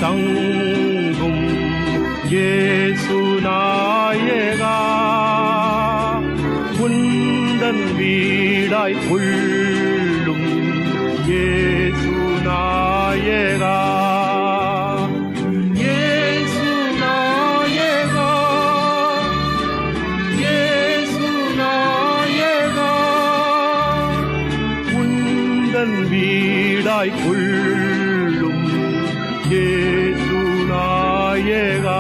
தங்கும் இயேசு நாயகா, உந்தன் வீடாய் உள்ளும் இயேசு நாயகா, இயேசு நாயகா, இயேசு நாயகா, உந்தன் வீடாய் உள்ளும் இயேசு நாயகா.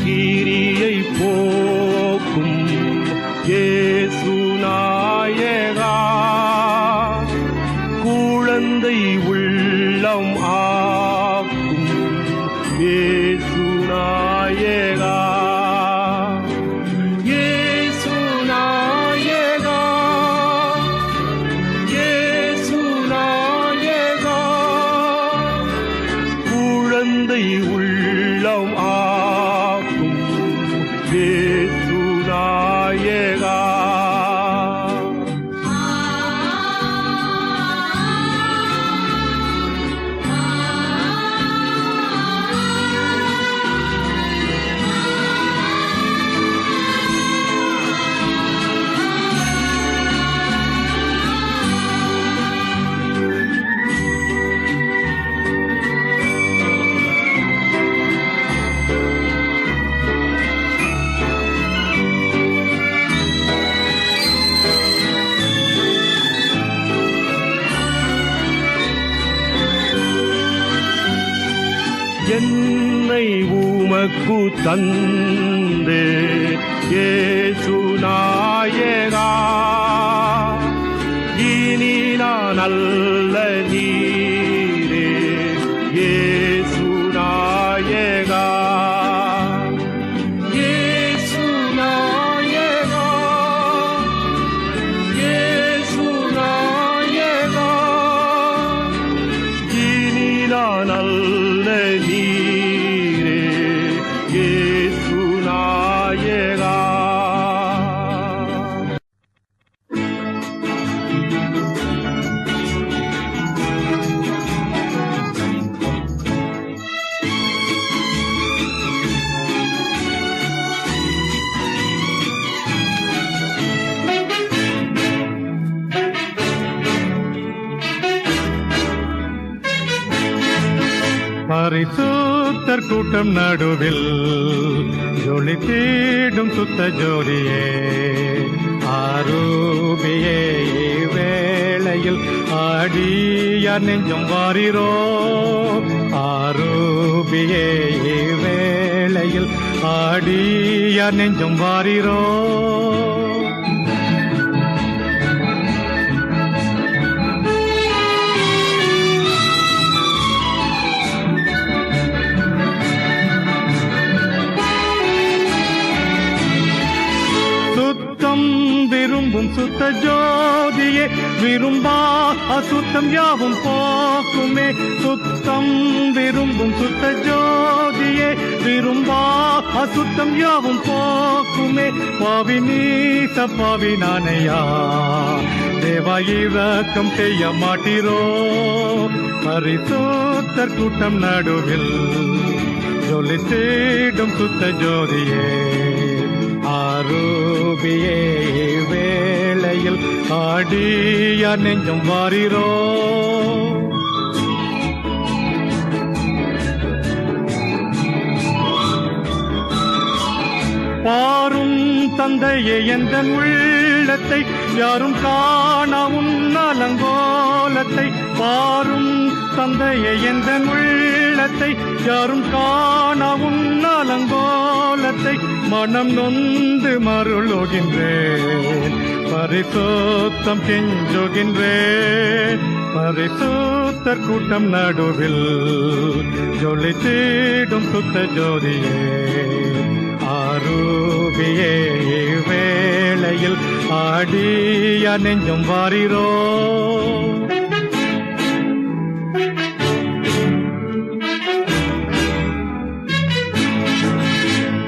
கீரியை போக்கும் இயேசு நாயகா, குழந்தை உள்ளம் ஆக்கும் இயேசு நாயகா, இயேசு நாயகா, இயேசு நாயகா, குழந்தை உள்ளம் இயேசு நாயகா. என்னை உமக்கு தந்தே இயேசு நாயகா, இனி நான் அல்ல நீரே இயேசு நாயகா, இயேசு நாயகா, இயேசு நாயகா, இனி நான் அல்ல நீரே இயேசு நாயகா. பரிசுத்தர் கூட்டம் நடுவில் ஜொலி தேடும் சுத்த ஜோதியே, ஆரூபியே வேளையில் ஆடியார் நெஞ்சம் வாரிரோ, ஆரூபியே வேளையில் ஆடியார் நெஞ்சம் வாரிரோ. விரும்பும் சுத்த ஜோதியே, விரும்பா அசுத்தம் யாவும் போக்குமே, சுத்தம் விரும்பும் சுத்த ஜோதியே, விரும்பா அசுத்தம் யாவும் போக்குமே, பாவி நீச பாவி நானையா, தேவா இரக்கம் செய்ய மாட்டீரோ, பரிசுத்தர் கூட்டம் நடுவில் ஜொலி தேடும் சுத்த ஜோதியே, ஆரூபியே வேளையில் ஆடியார் நெஞ்சம் வாரிரோ. பாரும் தந்தையே எந்த உள்ளத்தை யாரும் காணவும் நலங்கோல கோலத்தை பாரும் தந்தையை என்ற உள்ளத்தை யாரும் காண உன்னலங்கோலத்தை மனம் நொந்து மருளுகின்றேன் பரிசுத்தம் கெஞ்சுகின்றேன் பரிசுத்தர் கூட்டம் நடுவில் ஜொலித்திடும் சுத்த ஜோதியே ஆரூபியே வேளையில் ஆடிய நெஞ்சும் வாரிரோ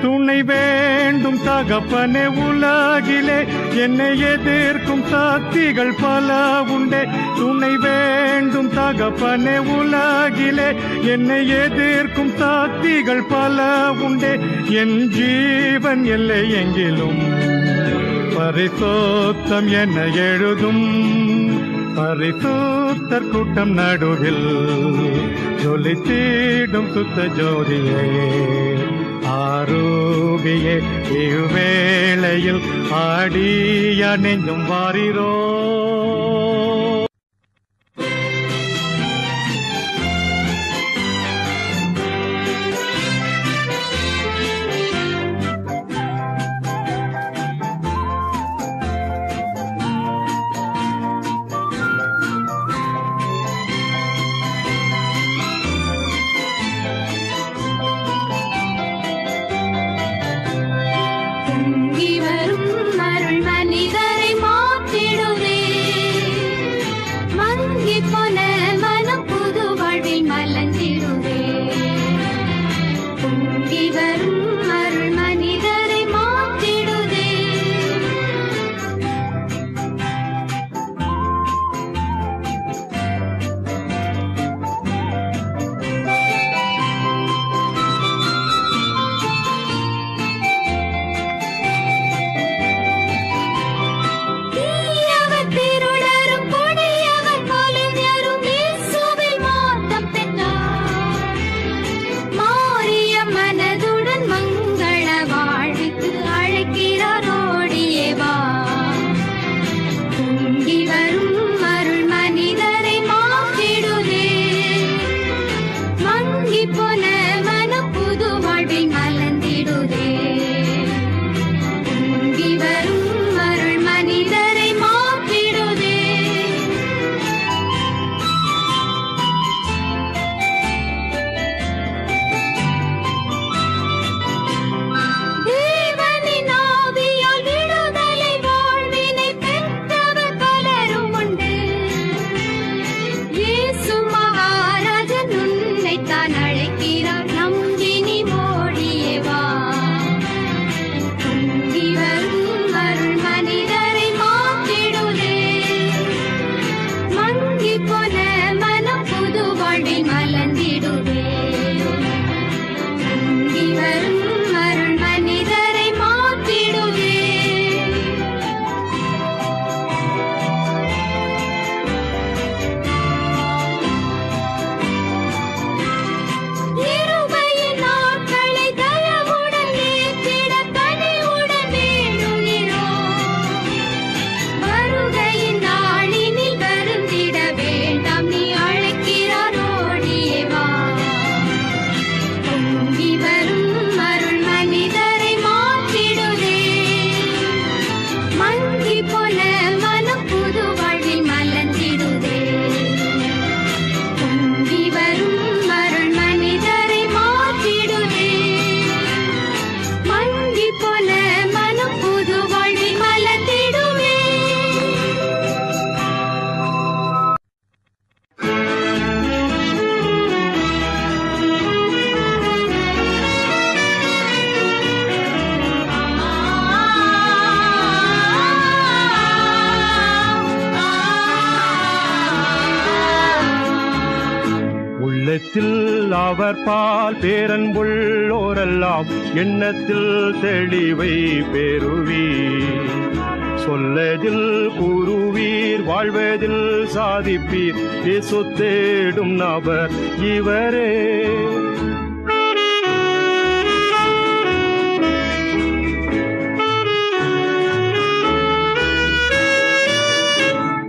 துணை வேண்டும் தகப்பனே உலகிலே என்னை எதிர்க்கும் சக்திகள் பல உண்டே துணை வேண்டும் தகப்பனே உலகிலே என்னை எதிர்க்கும் சக்திகள் பல உண்டே என் ஜீவன் எல்லை எங்கிலும் பரிசுத்தம் என எழுதும் பரிசுத்தர் கூட்டம் நடுவில் ஜொலித்திடும் சுத்த ஜோதியே ஆரூபியே இவ்வேளையில் ஆடிய நெஞ்சும் வாரிரோ உள்ளத்தில் அவர் பால் பேரன்புள்ளோரெல்லாம் எண்ணத்தில் தெளிவை பெறுவீர் சொல்லதில் கூறுவீர் வாழ்வதில் சாதிப்பீர் இயேசு தேடும் நபர் இவரே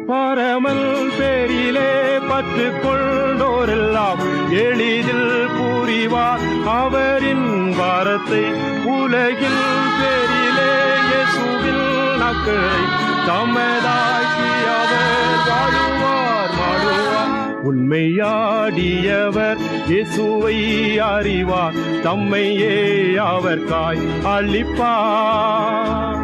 பரமல் பேரிலே கற்றுக்கொண்டோரெல்லாம் எளிதில் புரிவார் அவரின் வாரத்தை. உலகில் பேரிலே இயேசுவில் நக்கரை தமதாக்கி அவர் வாழுவார் வாழுவார். உண்மையாடியவர் இயேசுவை அறிவார், தம்மையே அவர்காய் அளிப்பார்.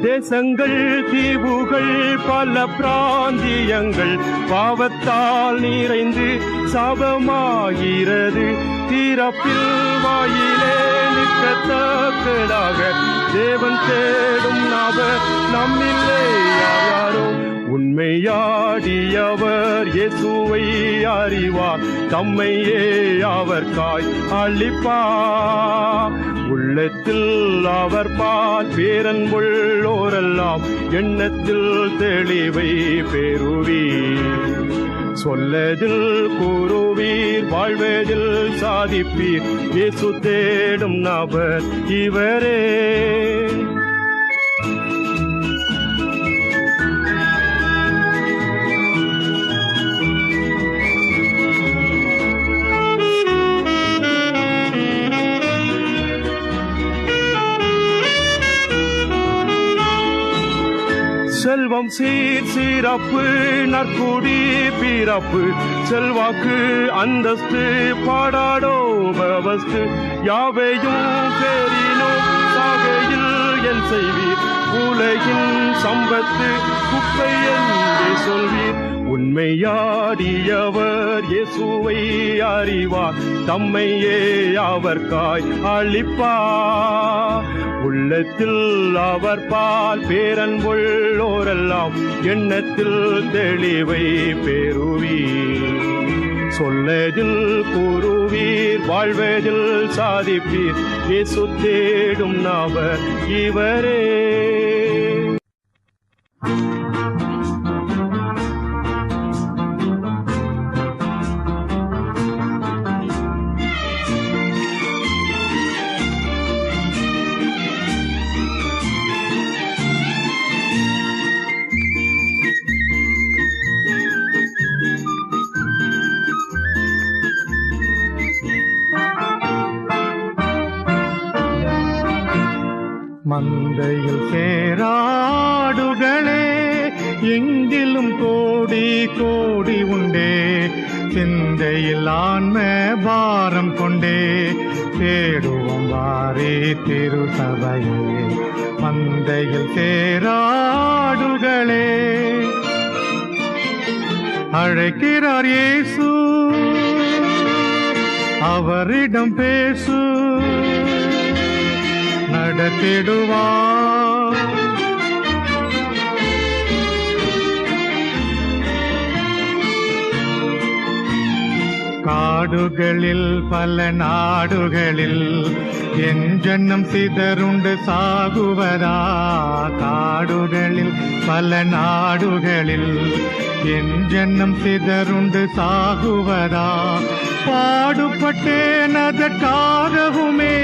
தேசங்கள் தீவுகள் பல பிராந்தியங்கள் பாவத்தால் நிறைந்து சாபமாகிறது. திறப்பில் வாயிலே நிற்கத்தக்கதாக தேவன் தேடும் நபர் நம்மில்லை யாரோ. உண்மையாடியவர் இயேசுவை அறிவார், தம்மையே அவர்காய் அளிப்பார். உள்ளத்தில் அவர் பால் பேரன்புள்ளோரெல்லாம் எண்ணத்தில் தெளிவை பெறுவீர். சொல்லதில் கூறுவீர், வாழ்வதில் சாதிப்பீர். இயேசு தேடும் நபர் இவரே. செல்வம் சீர் சிறப்பு நற்குடி பிறப்பு செல்வாக்கு அந்தஸ்து பாடாடோ பவஸ்து யாவையும் பேரினோ சாகையில் என் செய்வீர். உலகின் சம்பத்து குப்பை என்றே சொல்வீர். உண்மையாடியவர் இயேசுவை அறிவார், தம்மையே அவர்காய் அளிப்பார். உள்ளத்தில் அவர் பால் பேரன்புள்ளோரெல்லாம் எண்ணத்தில் தெளிவை பெறுவீர். சொல்லதில் கூறுவீர், வாழ்வதில் சாதிப்பீர். இயேசு தேடும் நபர் இவரே. மந்தையில் சேராடுகளே எங்கிலும் கோடி கோடி உண்டே. சிந்தையில் ஆன்ம பாரம் கொண்டே தேடுவோம் வாரே திருசபையே. மந்தையில் சேராடுகளே அழைக்கிறார் இயேசு, அவரிடம் பேசு, நடத்திடுவார். காடுகளில் பல நாடுகளில் என் ஜன்னம் சிதறுண்டு சாகுவதா. காடுகளில் பல நாடுகளில் என் ஜன்னம் சிதறுண்டு சாகுவதா. பாடுபட்டேன் அதற்காகவுமே,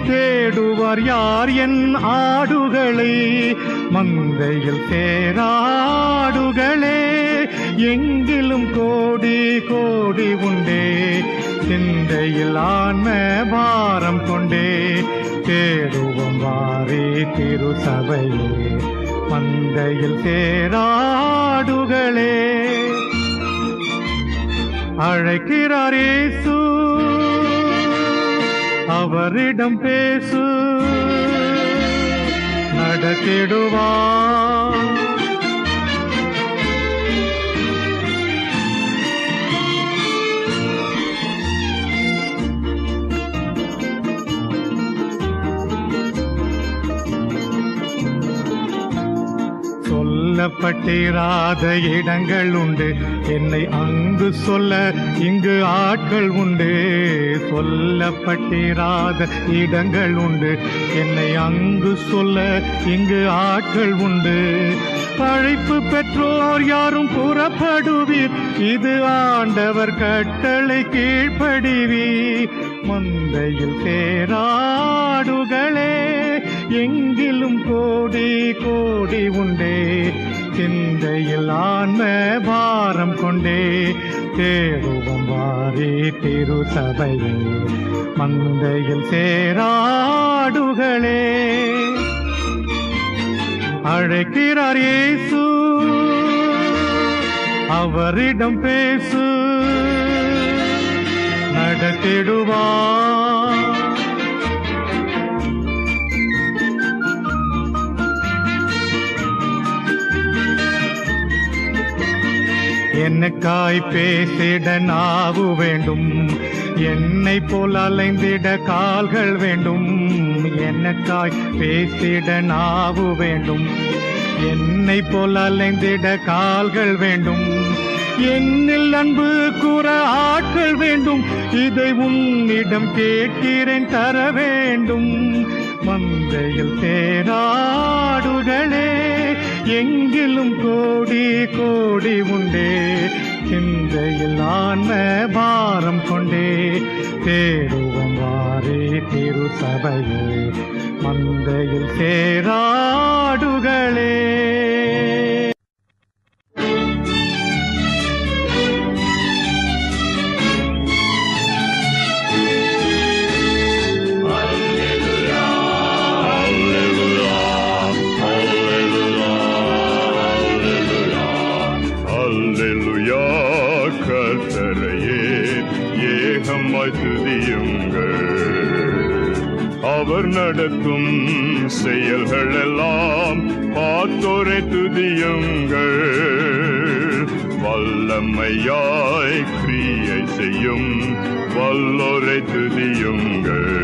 தேடுவார் யார் என் ஆடுகளை. மந்தையில் சேராடுகளே எங்கிலும் கோடி கோடி உண்டே. சிந்தையில் ஆன்ம பாரம் கொண்டே தேடுவோம் வாரே திருசபையே. மந்தையில் சேராடுகளே அழைக்கிறார் இயேசு, அவரிடம் பேசு, நடத்திடுவார். சொல்ல சொல்லப்பட்டிராத இடங்கள் உண்டு, என்னை அங்கு சொல்ல இங்கு ஆட்கள் உண்டு. சொல்லப்பட்டிராத இடங்கள் உண்டு, என்னை அங்கு சொல்ல இங்கு ஆட்கள் உண்டு. அழைப்பு பெற்றோர் யாரும் புறப்படுவீர், இது ஆண்டவர் கட்டளை கீழ்ப்படிவீர். மந்தையில் சேராடுகளே, எங்கிலும் கோடி கோடி உண்டே. சிந்தையில் ஆன்ம பாரம் கொண்டே, தேடுவோம் வாரி திருசபையே. மந்தையில் சேராடுகளே, அழைக்கிறார் இயேசு, அவரிடம் பேசு, நடத்திடுவார். என்னக்காய் பேசிட நாவு வேண்டும், என்னை போல் அலைந்திட கால்கள் வேண்டும். என்னக்காய் பேசிட நாவு வேண்டும், என்னை போல் அலைந்திட கால்கள் வேண்டும். என்னில் அன்பு கூற ஆட்கள் வேண்டும், இதை உன்னிடம் கேட்கிறேன் தர வேண்டும். மந்தையில் சேராடுகளே, எங்கிலும் கோடி கோடி உண்டே. சிந்தையில் ஆன்ம பாரம் கொண்டே, தேடுவோம் வாரே திருசபையே. மந்தையில் சேராடுகளே. அவர் நடத்தும் செயல்கள் எல்லாம் பார்த்தோரை துதியுங்கள். வல்லமையாய் கிரியை செய்யும் வல்லோரை துதியுங்கள்.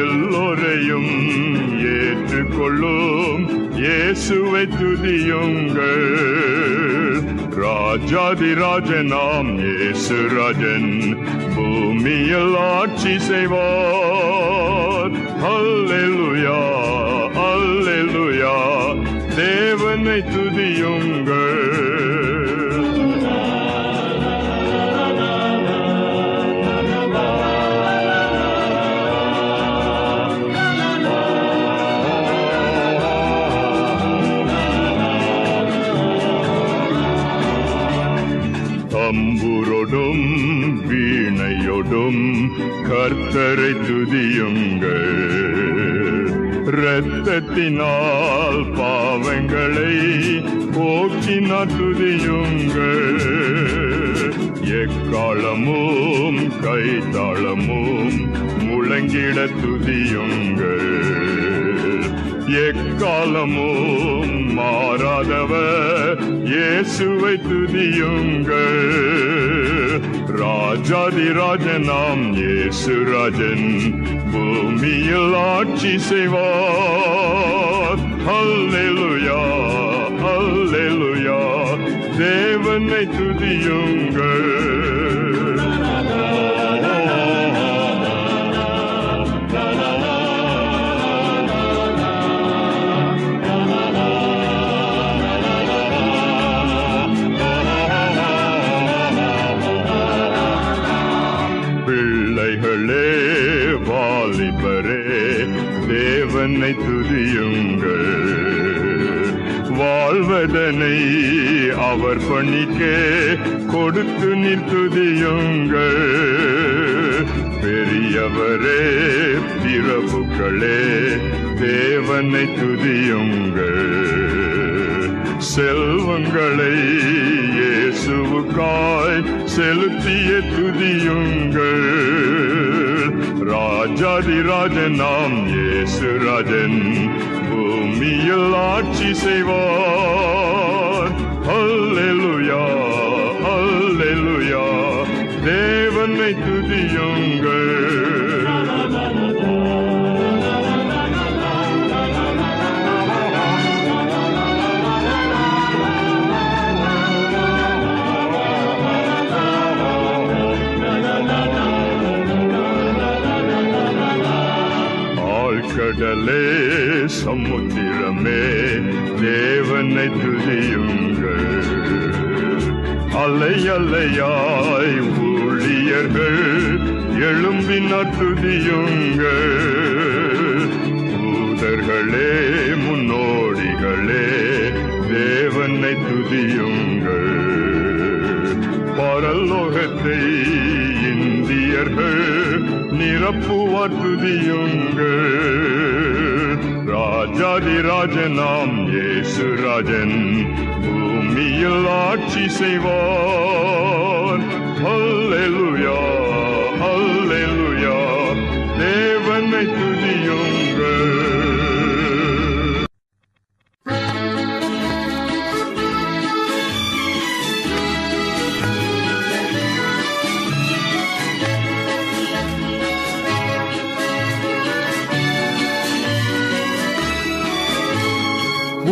எல்லோரையும் ஏற்றுக்கொள்ளும் இயேசுவை துதியுங்கள். ராஜாதிராஜனாம் இயேசு ராஜன் பூமியில் ஆட்சி செய்வார். அல்லேலூயா அல்லேலூயா, தேவனை துதியுங்கள். தம்புரோடும் வீணையோடும் கர்த்தரை துதியுங்கள். இரத்தத்தினால் பாவங்களை போக்கினார் துதியுங்கள். எக்காலமும் கைத்தாளமும் முழங்கிட துதியுங்கள். எக்காலமும் மாறாதவர் இயேசுவை துதியுங்கள். ராஜாதிராஜனாம் இயேசு ராஜன் பூமியில் ஆட்சி செய்வார். அல்லேலூயா அல்லேலூயா, தேவனை துதியுங்கள். தேவனை துதியுங்கள். வாழ்வதனை அவர் பணிக்கே கொடுத்து நிற்துதியுங்கள். பெரியவரே பிரபுக்களே, தேவனை துதியுங்கள். செல்வங்களை இயேசுவுக்காய் செலுத்திய துதியுங்கள். ராஜாதிராஜனாம் இயேசு ராஜன் பூமியில் ஆட்சி செய்வார். அல்லேலூயா அல்லேலூயா, தேவனை துதியுங்கள். கடலே சமுத்திரமே தேவனை துதியுங்கள். அலை அலையாய் ஊழியர்கள் எழும்பினார் துதியுங்கள். தூதர்களே முன்னோடிகளே தேவனை துதியுங்கள். பரலோகத்தை இந்தியர்கள் நிரப்புவார் துதியுங்கள். ராஜாதிராஜனாம் இயேசு ராஜன் பூமியில் ஆட்சி செய்வார். அல்லேலூயா அல்லேலூயா தேவனை துதியுங்கள்.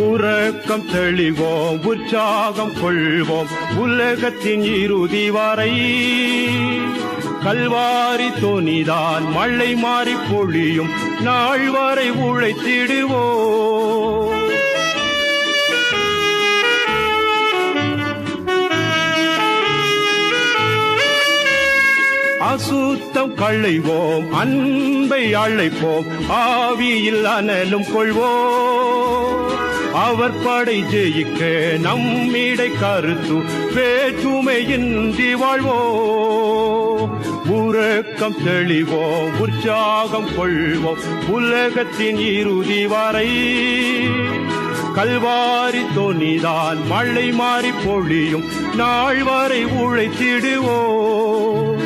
உறக்கம் தெளிவோம், உற்சாகம் கொள்வோம், உலகத்தின் இறுதி வரை. கல்வாரி தொனிதான் மழை மாறி பொழியும் நாள் வரை உழைத்திடுவோம். அசுத்தம் களைவோம், அன்பை அழைப்போம், ஆவியில் அனலும் கொள்வோம். அவர் படை ஜெயிக்க நம்மிடை கருத்து வேற்றுமையின்றி வாழ்வோம். உறக்கம் தெளிவோம், உற்சாகம் கொள்வோம், உலகத்தின் இறுதி வரை. கல்வாரி தொனிதான் மழை மாறி பொழியும் நாள் வரை உழைத்திடுவோம்.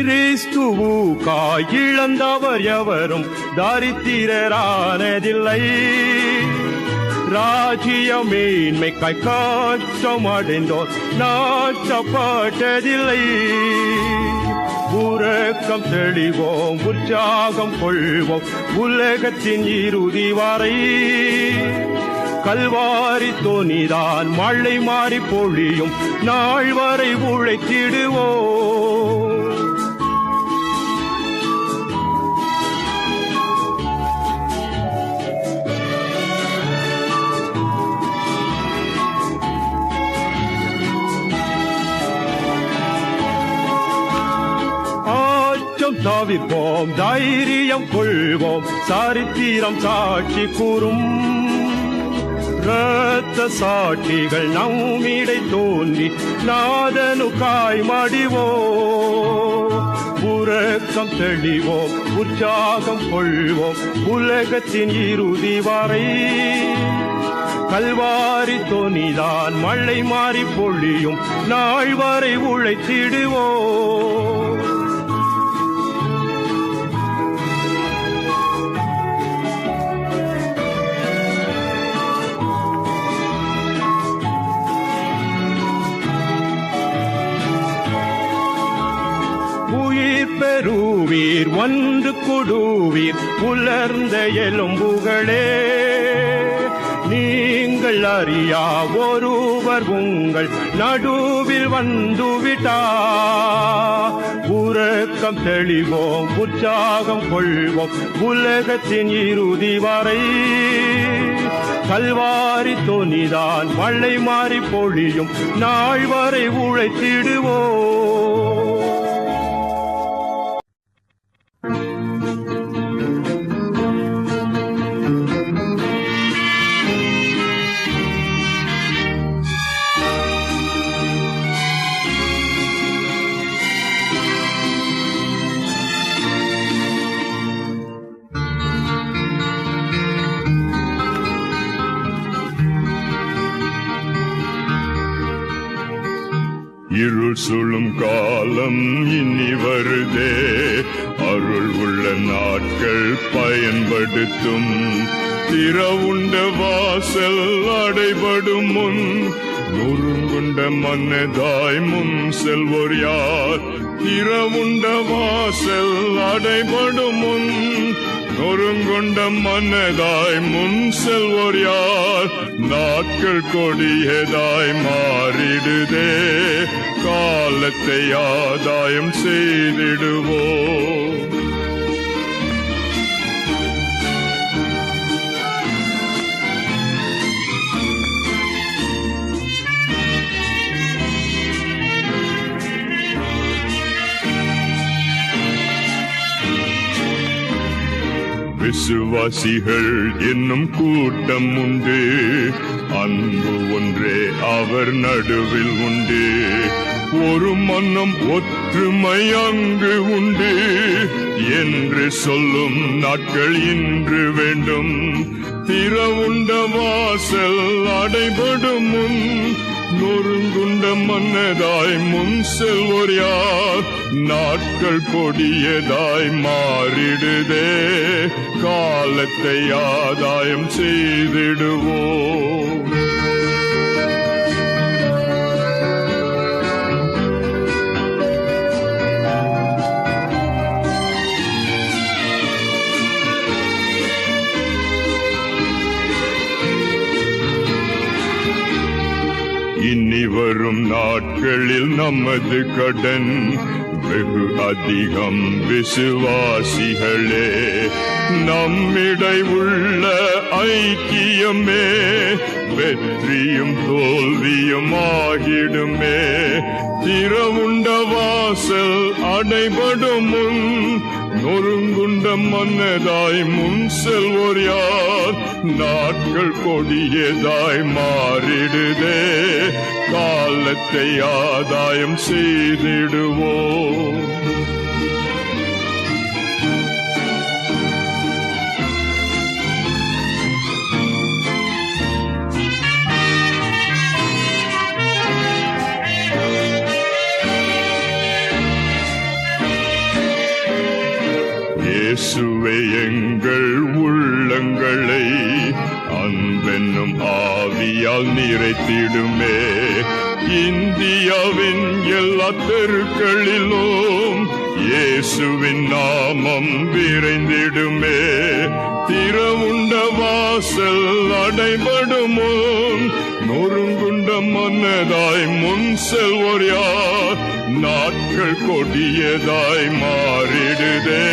கிறிஸ்துவுக்காய் இழந்தவர் எவரும் தரித்திரரானதில்லை. ராஜ்ய மேன்மைக்காய் காற்றமடைந்தோர் நாட்டப்பட்டதில்லை. உறக்கம் தெளிவோம், உற்சாகம் கொள்வோம், உலகத்தின் இறுதி வரை. கல்வாரி தொனிதான் மழை மாறி பொழியும் நாள் வரை உழைத்திடுவோம். தவிர்ப்போம், தைரியம் கொள்வோம், சரித்திரம் சாட்சி கூறும். இரத்த சாட்சிகள் நம்மிடை தோன்றி நாதனுக்காய் மடிவோம். உறக்கம் தெளிவோம், உற்சாகம் கொள்வோம், உலகத்தின் இறுதி வரை. கல்வாரி தொனிதான் மழை மாறி பொழியும் நாள் வரை உழைத்திடுவோம். பெறுவீர் ஒன்று கொடுவீர் உலர்ந்த எலும்புகளே. நீங்கள் அறியா ஒருவர் உங்கள் நடுவில் வந்துவிட்டார். உறக்கம் தெளிவோம், உற்சாகம் கொள்வோம், உலகத்தின் இறுதி வரை. கல்வாரி தொனிதான் மழை மாறி பொழியும் நாள் வரை உழைத்திடுவோம். இருள் சூழும் காலம் இனி வருதே. அருள் உள்ள நாட்கள் பயன்படுத்தும். திறவுண்ட வாசல் அடைபடும் முன் நொறுங்குண்ட மன்னதாய் முன் செல்வோர் யார்? திறவுண்ட வாசல் அடைபடும் முன் நொறுங்குண்ட மனதாய் முன் செல்வோர் யார்? நாட்கள் கொடியதாய் மாறிடுதே, காலத்தை ஆதாயம் செய்திடுவோம். விசுவாசிகள் என்னும் கூட்டம் உண்டு, அன்பு ஒன்றே அவர் நடுவில் உண்டு. ஒரு மன்னம் ஒற்றுமை அங்கு உண்டு என்று சொல்லும் நாட்கள் இன்று வேண்டும். திறவுண்ட வாசல் அடைபடும் முன் நொறுங்குண்ட மன்னதாய் முன் செல்வோர் யார்? நாட்கள் கொடியதாய் மாறிடுதே, காலத்தை ஆதாயம் செய்திடுவோம். இனி வரும் நாட்களில் நமது கடன் வெகு அதிகம் விசுவாசிகளே. நம்மிடை உள்ள ஐக்கியமே வெற்றியும் தோல்வியும் ஆகிடுமே. திறவுண்ட வாசல் அடைபடும் முன் நொறுங்குண்ட மன்னதாய் முன் செல்வோர் யார்? நாட்கள் கொடியதாய் மாறிடுதே, காலத்தை ஆதாயம் செய்திடுவோம். இயேசுவே எங்கள் உள்ளங்களை அன்பென்னும் ஆவியால் நிறைத்திடுமே. இந்தியாவின் எல்லா தெருக்களிலும் இயேசுவின் நாமம் விரைந்திடுமே. திறவுண்ட வாசல் அடைபடுமோ? நொறுங்குண்ட மன்னதாய் முன் செல்வோர் யார்? நாட்கள் கொடியதாய் மாறிடுதே,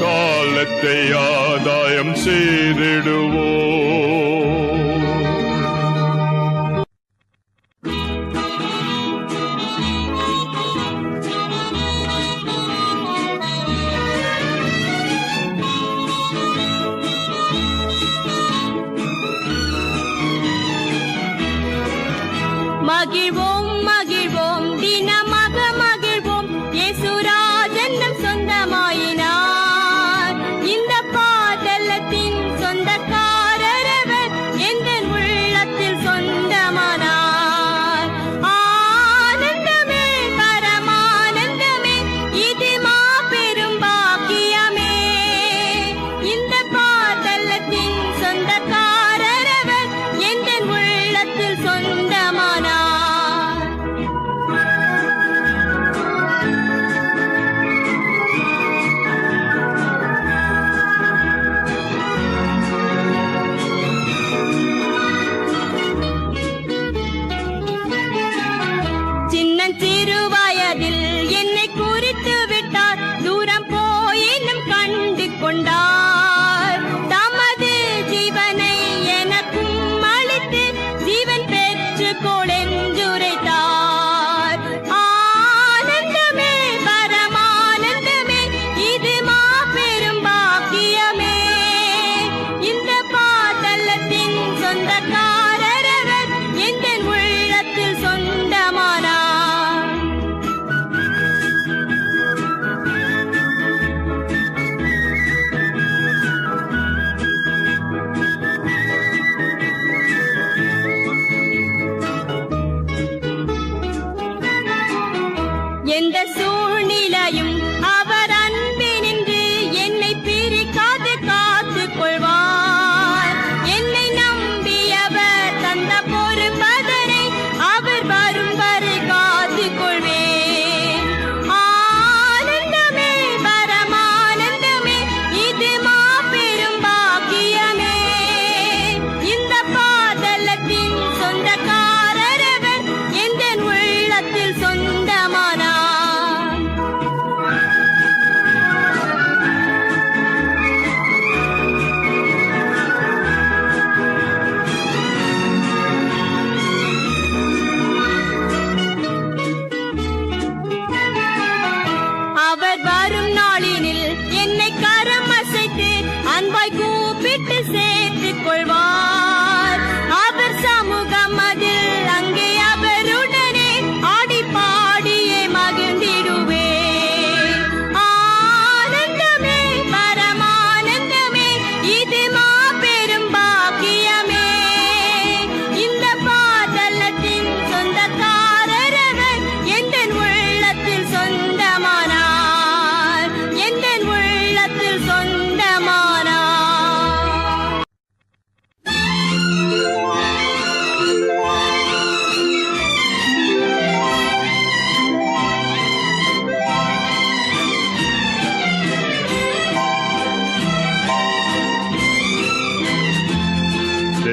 காலத்தை ஆதாயம் செய்திடுவோம். மகிழ்வோம் மகிழ்வோம் தினமாக மகிழ்வோம், இயேசுராஜன் நம் சொந்தமாயினார். இந்த பாதலத்தின் சொந்தக்காரர்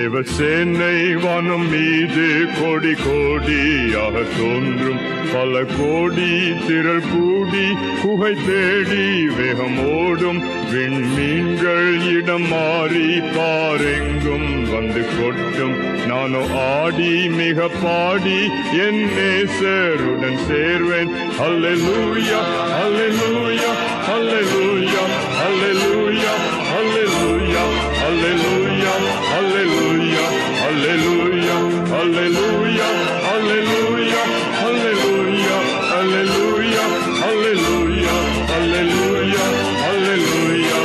தேவசேனை வானம் மீது கோடி கோடியாக தோன்றும், பல கோடி திரள் கூடி குகை தேடி வேகம் ஓடும். விண்மீன்கள் இடம் மாறி பாரெங்கும் வந்து கொட்டும். நானோ ஆடி மிக பாடி என் நேசருடன் சேர்வேன். அல்லேலூயா அல்லேலூயா அல்லேலூயா அல்லேலூயா அல்லேலூயா அல்லேலூயா அல்லேலூயா அல்லேலூயா அல்லேலூயா அல்லேலூயா அல்லேலூயா அல்லேலூயா அல்லேலூயா அல்லேலூயா அல்லேலூயா அல்லேலூயா.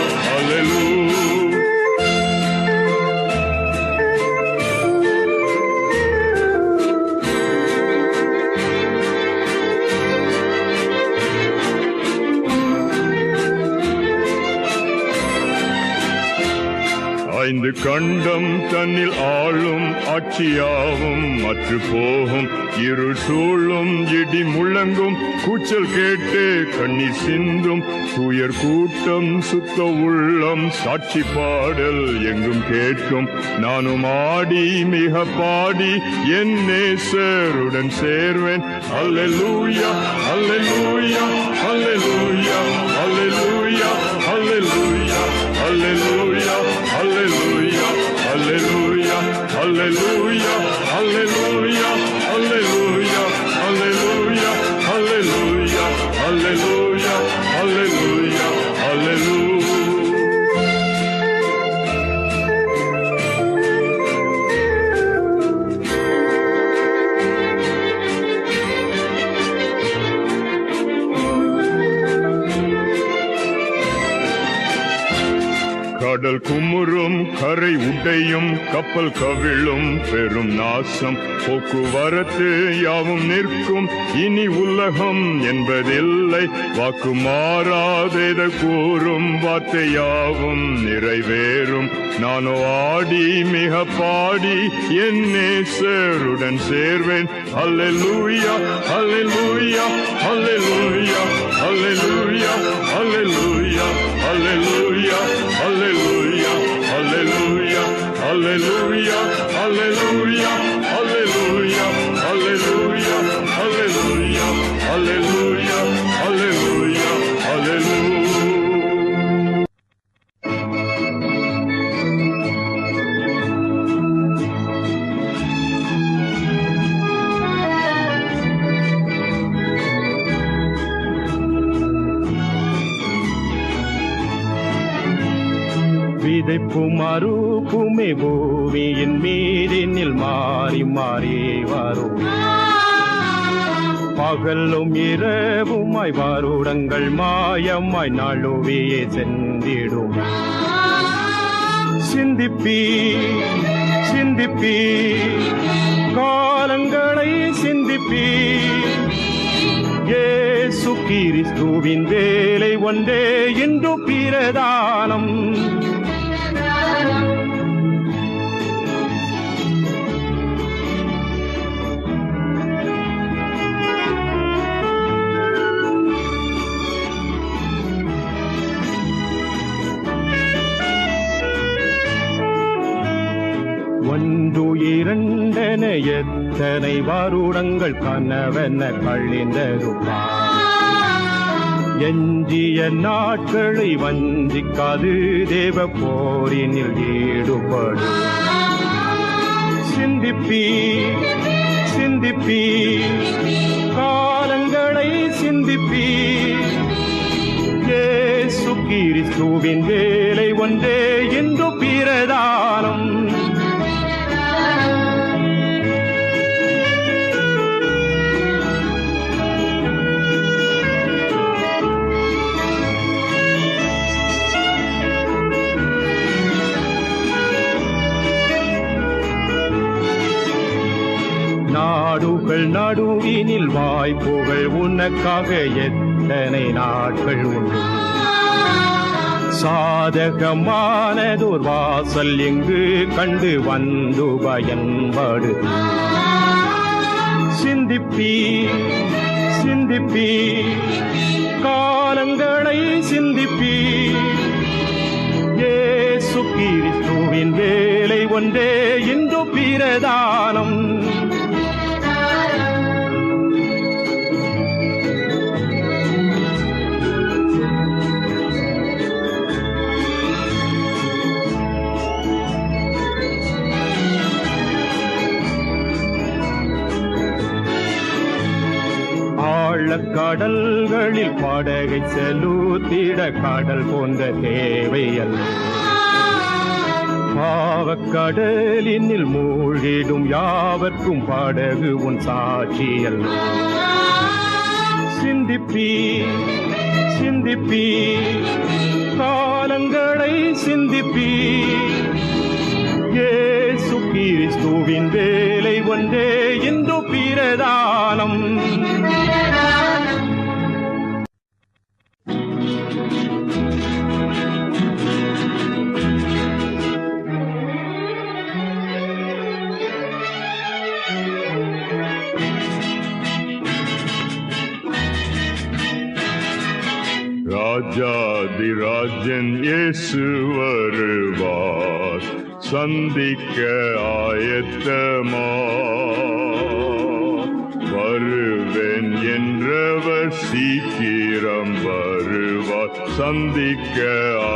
ஐந்து கண்டம் தன்னில் ஆளும் ஆட்சியாவும் மற்று போகும். இருள் சூழும் இடி முழங்கும், கூச்சல் கேட்டு கண்ணீர் சிந்தும். துயர் கூட்டம் சுத்த உள்ளம் சாட்சி பாடல் எங்கும் கேட்கும். நானும் ஆடி மிக பாடி என் நேசருடன் சேர்வேன். அல்லேலூயா அல்லேலூயா அல்லேலூயா அல்லேலூயா அல்லேலூயா அல்லேலூயா அல்லேலூயா அல்லேலூயா அல்லேலூயா அல்லேலூயா அல்லேலூயா அல்லேலூயா அல்லேலூயா அல்லேலூயா அல்லேலூயா அல்லேலூயா. கடல் குமுறும், கரை உடையும், கப்பல் கவிழும், பெரும் நாசம். போக்குவரத்து யாவும் நிற்கும், இனி உலகம் என்பதில்லை. வாக்கு மாறாதேத கூறும் வார்த்தை யாவும் நிறைவேறும். நானோ ஆடி மிக பாடி என் நேசருடன் சேர்வேன். அல்லேலூயா அல்லேலூயா அல்லேலூயா அல்லேலூயா அல்லேலூயா அல்லேலூயா அல்லேலூயா அல்லேலூயா அல்லேலூயா அல்லேலூயா அல்லேலூயா அல்லேலூயா அல்லேலூயா அல்லேலூயா அல்லேலூயா அல்லேலூயா. விதைப்பும் அறுப்புமே பூமியின் மீதினில் மாறி மாறி வரும். பகலும் இரவுமாய் வருடங்கள் மாயமாய் நழுவியே சென்றிடும். சிந்திப்பி சிந்திப்பி காலங்களை சிந்திப்பி. இயேசு கிறிஸ்துவின் வேலை ஒன்றே இன்று பிரதானம். ஒன்று இரண்டென எத்தனை வருடங்கள் கனவென கழிந்தருப்பா. எஞ்சிய நாட்களை வஞ்சிக்காது தேவ போரினில் ஈடுபடு. சிந்திப்பி சிந்திப்பி காலங்களை சிந்திப்பி. இயேசு கிறிஸ்துவின் வேலை ஒன்றே இன்று பிரதானம். நாடுகள் நடுவினில் வாய்ப்புகள் உனக்காக எத்தனை நாட்கள் உண்டு. சாதகமானதோர் வாசல் எங்கு கண்டு வந்து பயன்படு. சிந்திப்பி சிந்திப்பி காலங்களை சிந்திப்பி. இயேசு கிறிஸ்துவின் வேலை ஒன்றே பிரதானம். கடல்களில் படகை செலுத்திட கடல் போன்ற தேவையல்ல. பாவக்கடலினில் மூழ்கிடும் யாவர்க்கும் படகு உன் சாட்சியல்ல. சிந்திப்பி சிந்திப்பி காலங்களை சிந்திப்பி. இயேசு கிறிஸ்துவின் வேலை ஒன்றே இந்து பிரதானம். ராஜாதிராஜன் இயேசு வருவார், சந்திக்க ஆயத்தமா. வருவேன் என்றவர் சீக்கிரம் வருவார், சந்திக்க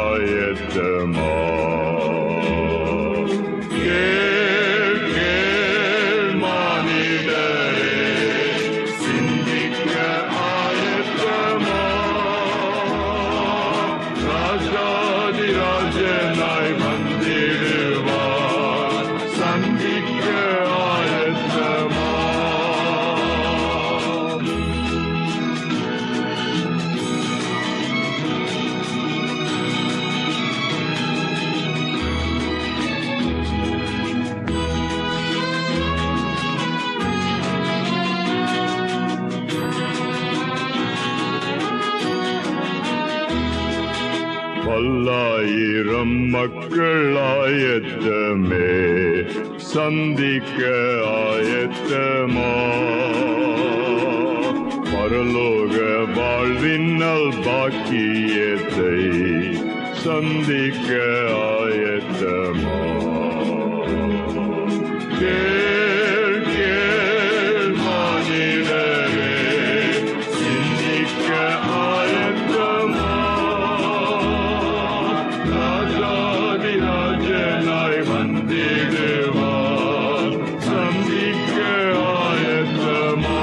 ஆயத்தமா. கேள் கேள் மானிடரே, சிந்திக்க ஆயத்தமா. ராஜாதிராஜனாய் வந்திடுவார், சந்திக்க ஆயத்தமா. பல்லாயிரம் மக்கள் ஆயத்தமே, சந்திக்க ஆயத்தமா. பரலோக வாழ்வின்னல் பாக்கியத்தை சந்திக்க ஆயத்தமா. கேள் கேள் மானிடரே, சிந்திக்க ஆயத்தமா. ராஜாதிராஜனாய் வந்திடுவார், சந்திக்க ஆயத்தமா.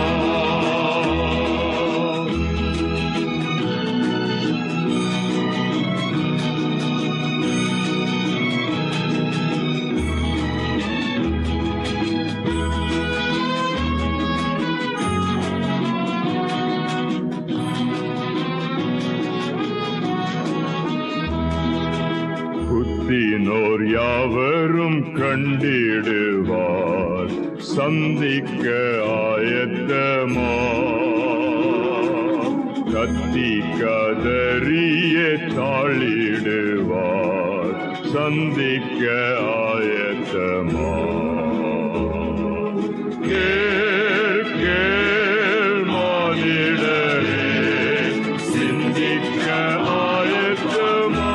புத்தினோர் யாவரும் கண்டிடுவார், சந்திக்க ஆயத்தமா. கத்தி கதறிய தாளிடுவார், சந்திக்க ஆயத்தமா. கேள் கேள் மானிடரே, சிந்திக்க ஆயத்தமா.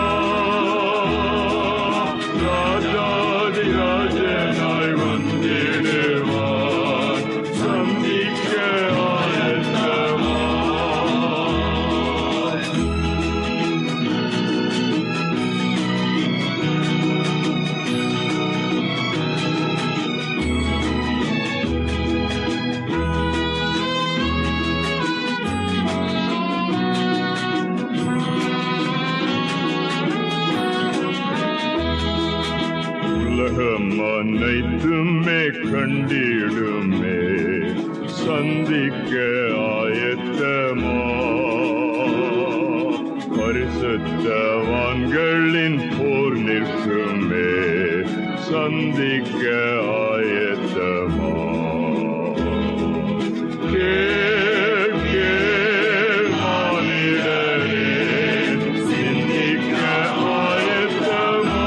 ராஜாதிராஜனாய் வந்திடுவார், சந்திக்க ஆயத்தமா. உலகம் அனைத்துமே கண்டிடுமே, சந்திக்க ஆயத்தமா. பரிசுத்தவான்களின் போர் நிற்குமே, சந்திக்க ஆயத்தமா. கேள் கேள் மானிடரே, சிந்திக்க ஆயத்தமா.